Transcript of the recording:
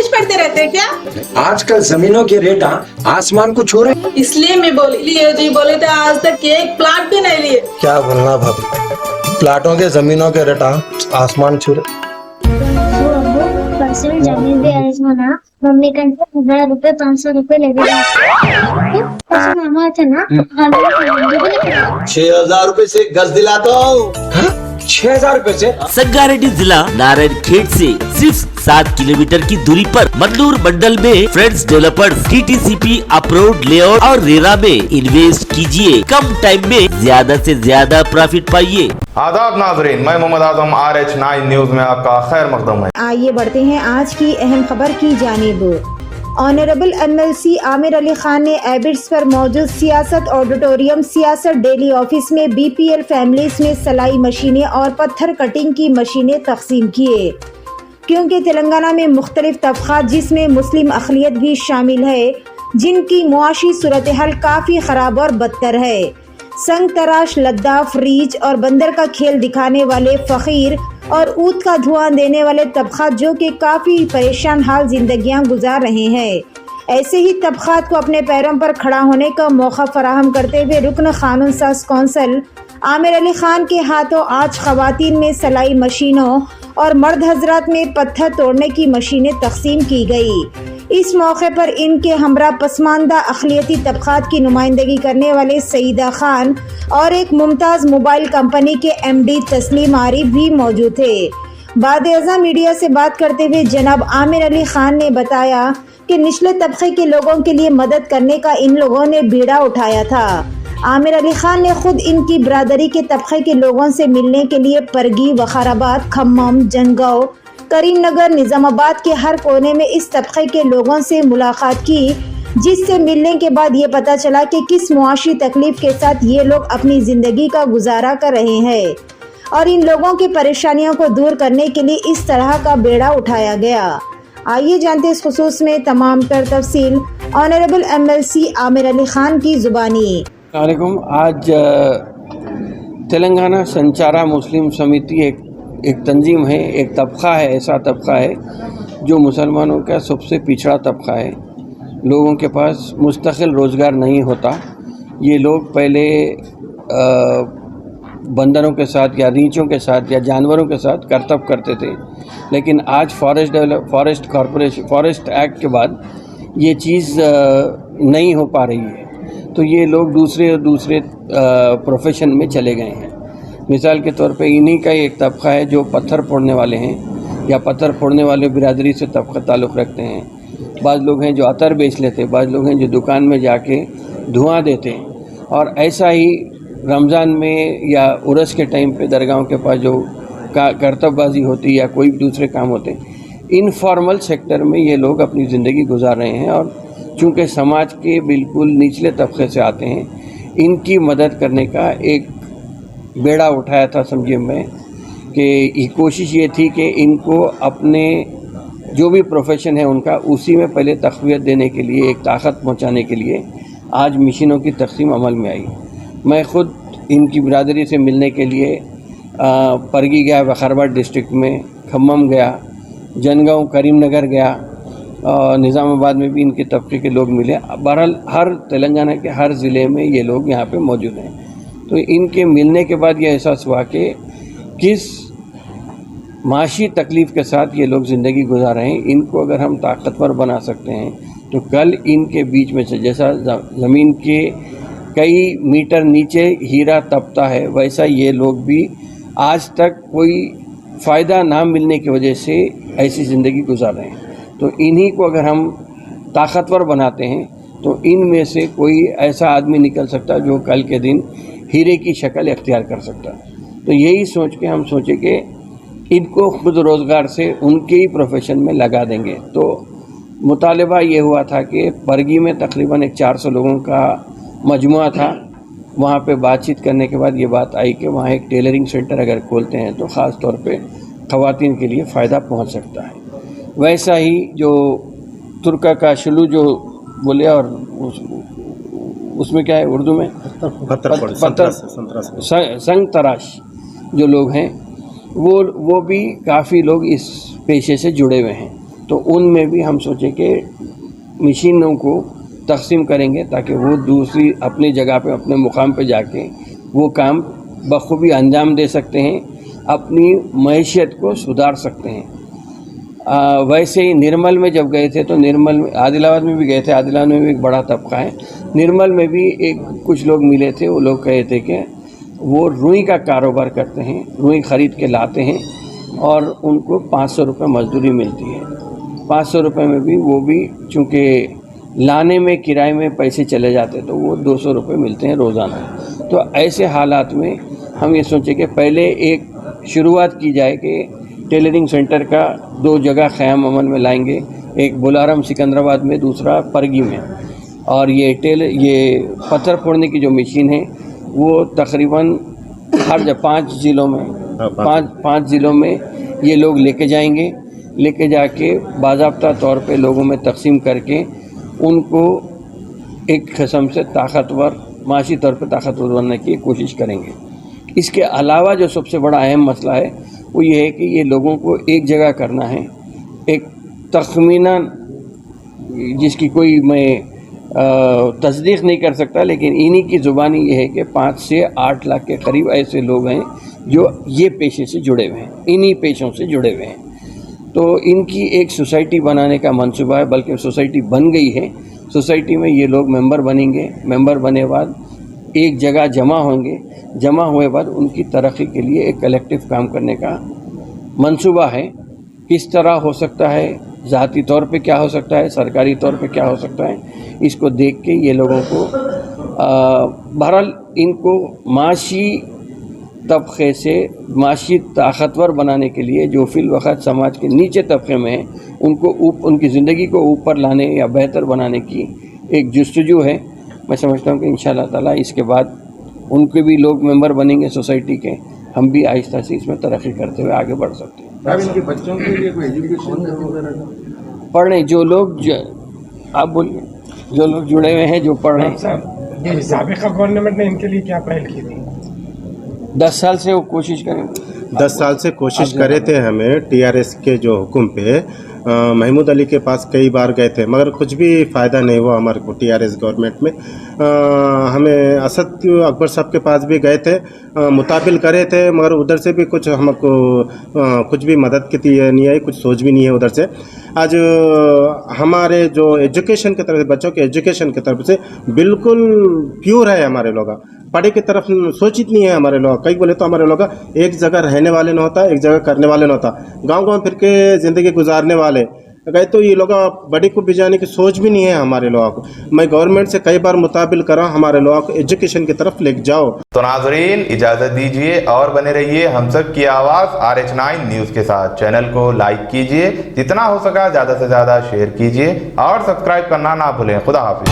English पढ़ते रहते हैं क्या? आजकल जमीनों के रेट आसमान को छू रहे। इसलिए मैं बोली लिए जी बोले थे आज तक एक प्लाट भी नहीं लिए। क्या बोलना भाभी, प्लाटों के जमीनों के रेट आसमान छू रहे। परसों जमीन भी आई ना, मम्मी का 1000 रुपए 500 रुपए लगेगा। परसों मामा था ना, 6000 रुपए से गज दिलाता हूँ। 6000 रुपए से? संगारेड्डी जिला नारायण खेत से सिर्फ 7 किलोमीटर की दूरी पर मदलूर मंडल में friends developers TTCP approved layout और रेरा में इन्वेस्ट कीजिए, कम टाइम में ज्यादा से ज्यादा प्रॉफिट पाइए। आदाब नाजरीन, मैं मोहम्मद आजम RH9 न्यूज में आपका खैर मकदम है। आइए बढ़ते हैं आज की अहम खबर की जानिब। ऑनरेबल MLC आमिर अली खान ने एबिट्स पर मौजूद सियासत ऑडिटोरियम सियासत डेली ऑफिस में BPL फैमिलीज में सिलाई मशीनें और पत्थर कटिंग की मशीनें तकसीम किए, क्योंकि तेलंगाना में मुख्तलिफ तबक़ात जिसमें मुस्लिम अक़लियत भी शामिल है, जिनकी मुआशी सूरत हाल काफ़ी ख़राब और बदतर है। संग तराश, लद्दाफ, रीच और बंदर का खेल दिखाने वाले फ़कीर और ऊद का धुआं देने वाले तबक़ात जो कि काफ़ी परेशान हाल ज़िंदगियाँ गुजार रहे हैं, ऐसे ही तबक़ात को अपने पैरों पर खड़ा होने का मौका फराहम करते हुए रुकन क़ानून साज़ कौंसिल आमिर अली खान के हाथों आज ख़वातीन में सिलाई मशीनों और मर्द हजरात में पत्थर तोड़ने की मशीनें तकसीम की गई। इस मौके पर इनके हमरा पसमानदा अक़लियती तबक़ात की नुमाइंदगी करने वाले सईदा खान और एक मुमताज़ मोबाइल कंपनी के MD तस्लीम आरिफ भी मौजूद थे। बाद-ए-अज़ां मीडिया से बात करते हुए जनाब आमिर अली खान ने बताया कि निचले तबके के लोगों के लिए मदद करने का इन लोगों ने बीड़ा उठाया था। आमिर अली खान ने खुद इनकी बरादरी के तबके के लोगों से मिलने के लिए परगी, वखाराबाद, खम्मम, जनगांव, करीमनगर, निज़ामाबाद के हर कोने में इस तबके के लोगों से मुलाकात की, जिससे मिलने के बाद ये पता चला कि किस मुआशी तकलीफ के साथ ये लोग अपनी ज़िंदगी का गुजारा कर रहे हैं और इन लोगों की परेशानियों को दूर करने के लिए इस तरह का बेड़ा उठाया गया। आइए जानते इस खुसूस में तमाम तर तफसील ऑनरेबल MLC आमिर अली खान की ज़ुबानी। आज तेलंगाना संचारा मुस्लिम समिति एक तंजीम है, एक तबका है, ऐसा तबका है जो मुसलमानों का सबसे पिछड़ा तबका है। लोगों के पास मुस्तकिल रोज़गार नहीं होता। ये लोग पहले बंदरों के साथ या रीछों के साथ या जानवरों के साथ करतब करते थे, लेकिन आज फॉरेस्ट एक्ट के बाद ये चीज़ नहीं हो पा रही है, तो ये लोग दूसरे प्रोफेशन में चले गए हैं। मिसाल के तौर पे इन्हीं का एक तबका है जो पत्थर फोड़ने वाले हैं या पत्थर फोड़ने वाले बिरादरी से तबका ताल्लुक़ रखते हैं। बाज़ लोग हैं जो अतर बेच लेते, बाज़ लोग हैं जो दुकान में जाके धुआं देते हैं, और ऐसा ही रमज़ान में या उरस के टाइम पे दरगाहों के पास जो करतबबाजी होती या कोई दूसरे काम होते हैं, इनफॉर्मल सेक्टर में ये लोग अपनी ज़िंदगी गुजार रहे हैं। और चूँकि समाज के बिल्कुल निचले तबके से आते हैं, इनकी मदद करने का एक बेड़ा उठाया था समझिए मैं, कि कोशिश ये थी कि इनको अपने जो भी प्रोफेशन है उनका उसी में पहले तक़वियत देने के लिए, एक ताकत पहुंचाने के लिए आज मशीनों की तक़सीम अमल में आई। मैं ख़ुद इनकी बिरादरी से मिलने के लिए परगी गया, वखाराबाद डिस्ट्रिक्ट में, खम्मम गया, जनगांव, करीमनगर गया, और निज़ामाबाद में भी इनके तबके के लोग मिले। बहरहाल हर तेलंगाना के हर ज़िले में ये लोग यहाँ पे मौजूद हैं। तो इनके मिलने के बाद ये एहसास हुआ कि किस माशी तकलीफ़ के साथ ये लोग ज़िंदगी गुजार रहे हैं। इनको अगर हम ताकतवर बना सकते हैं तो कल इनके बीच में से जैसा ज़मीन के कई मीटर नीचे हीरा तपता है, वैसा ये लोग भी आज तक कोई फ़ायदा ना मिलने की वजह से ऐसी ज़िंदगी गुजार रहे हैं। तो इन्हीं को अगर हम ताकतवर बनाते हैं तो इनमें से कोई ऐसा आदमी निकल सकता है जो कल के दिन हीरे की शक्ल इख्तियार कर सकता है। तो यही सोच के हम सोचे कि इनको खुद रोज़गार से उनके ही प्रोफेशन में लगा देंगे। तो मुतालिबा ये हुआ था कि परगी में तकरीबन 400 लोगों का मजमुआ था। वहाँ पे बातचीत करने के बाद ये बात आई कि वहाँ एक टेलरिंग सेंटर अगर खोलते हैं तो ख़ास तौर पे ख़वातीन के लिए फ़ायदा पहुँच सकता है। वैसा ही जो तुर्का का शुलू जो बोले, और उसमें क्या है उर्दू में संग तराश जो लोग हैं वो भी काफ़ी लोग इस पेशे से जुड़े हुए हैं। तो उनमें भी हम सोचे कि मशीनों को तकसीम करेंगे ताकि वो दूसरी अपनी जगह पे अपने मुकाम पे जाके वो काम बखूबी अंजाम दे सकते हैं, अपनी मैशियत को सुधार सकते हैं। वैसे ही निर्मल में जब गए थे तो निर्मल में, आदिलाबाद में भी गए थे, आदिलाबाद में भी एक बड़ा तबका है, निर्मल में भी कुछ लोग मिले थे, वो लोग कहे थे कि वो रुई का कारोबार करते हैं, रुई ख़रीद के लाते हैं और उनको 500 रुपये मजदूरी मिलती है। 500 रुपये में भी वो भी चूँकि लाने में किराए में पैसे चले जाते तो वो 200 रुपये मिलते हैं रोज़ाना। तो ऐसे हालात में हम ये सोचे कि पहले एक शुरुआत की जाए कि टेलरिंग सेंटर का 2 जगह क़याम अमल में लाएंगे, एक बुलारम सिकंदराबाद में, दूसरा परगी में। और ये पत्थर फोड़ने की जो मशीन है वो तकरीबन हर 5 ज़िलों में पाँच ज़िलों में ये लोग लेके जाएंगे, लेके जाके बाज़ाब्ता तौर पे लोगों में तकसीम करके उनको एक किस्म से ताकतवर, माशी तौर पे ताकतवर बनने की कोशिश करेंगे। इसके अलावा जो सबसे बड़ा अहम मसला है वो ये है कि ये लोगों को एक जगह करना है, एक तखमीना जिसकी कोई मैं तस्दीक नहीं कर सकता, लेकिन इन्हीं की ज़ुबानी ये है कि 5 से 8 लाख के करीब ऐसे लोग हैं जो ये पेशे से जुड़े हुए हैं, इन्हीं पेशों से जुड़े हुए हैं। तो इनकी एक सोसाइटी बनाने का मंसूबा है, बल्कि सोसाइटी बन गई है। सोसाइटी में ये लोग मेंबर बनेंगे, मेंबर बने बाद एक जगह जमा होंगे, जमा हुए बाद उनकी तरक्की के लिए एक कलेक्टिव काम करने का मंसूबा है। किस तरह हो सकता है, ज़ाती तौर पे क्या हो सकता है, सरकारी तौर पे क्या हो सकता है, इसको देख के ये लोगों को बहरहाल इनको माशी तबके से माशी ताकतवर बनाने के लिए जो फिल वक़्त समाज के नीचे तबके में हैं उनको उनकी ज़िंदगी को ऊपर लाने या बेहतर बनाने की एक जस्तजू है। मैं समझता हूँ कि इंशाअल्लाह ताला इसके बाद उनके भी लोग मेंबर बनेंगे सोसाइटी के, हम भी आहिस्ता से इसमें तरक्की करते हुए आगे बढ़ सकते हैं। इनके बच्चों के लिए कोई एजुकेशन पढ़ने जो लोग आप बोलिए, जो लोग जुड़े हुए हैं, जो पढ़ रहे हैं। साबिक़ा गवर्नमेंट ने इनके लिए क्या पहल की थी? 10 साल से वो कोशिश करेंगे, 10 साल से कोशिश करे थे। हमें टीआरएस के जो हुक्म पे महमूद अली के पास कई बार गए थे, मगर कुछ भी फ़ायदा नहीं हुआ हमारे को टीआरएस गवर्नमेंट में। हमें असद अकबर साहब के पास भी गए थे, मुताबिल करे थे, मगर उधर से भी कुछ हमको कुछ भी मदद की नहीं आई, कुछ सोच भी नहीं है उधर से। आज हमारे जो एजुकेशन की तरफ से, बच्चों के एजुकेशन की तरफ से बिल्कुल प्योर है हमारे लोग, पढ़े की तरफ सोचित नहीं है हमारे लोग। कई बोले तो हमारे लोग एक जगह रहने वाले ना होता, एक जगह करने वाले ना होता, गांव फिर के ज़िंदगी गुजारने वाले गए, तो ये लोग बड़ी को भिजाने की सोच भी नहीं है हमारे लोगों को। मैं गवर्नमेंट से कई बार मुताबिल करा, हमारे लोगों को एजुकेशन की तरफ ले जाओ। तो नाजरीन इजाजत दीजिए और बने रहिए हम सब की आवाज़ RH9 न्यूज़ के साथ। चैनल को लाइक कीजिए, जितना हो सका ज़्यादा से ज़्यादा शेयर कीजिए और सब्सक्राइब करना ना भूलें। खुदा हाफिज़।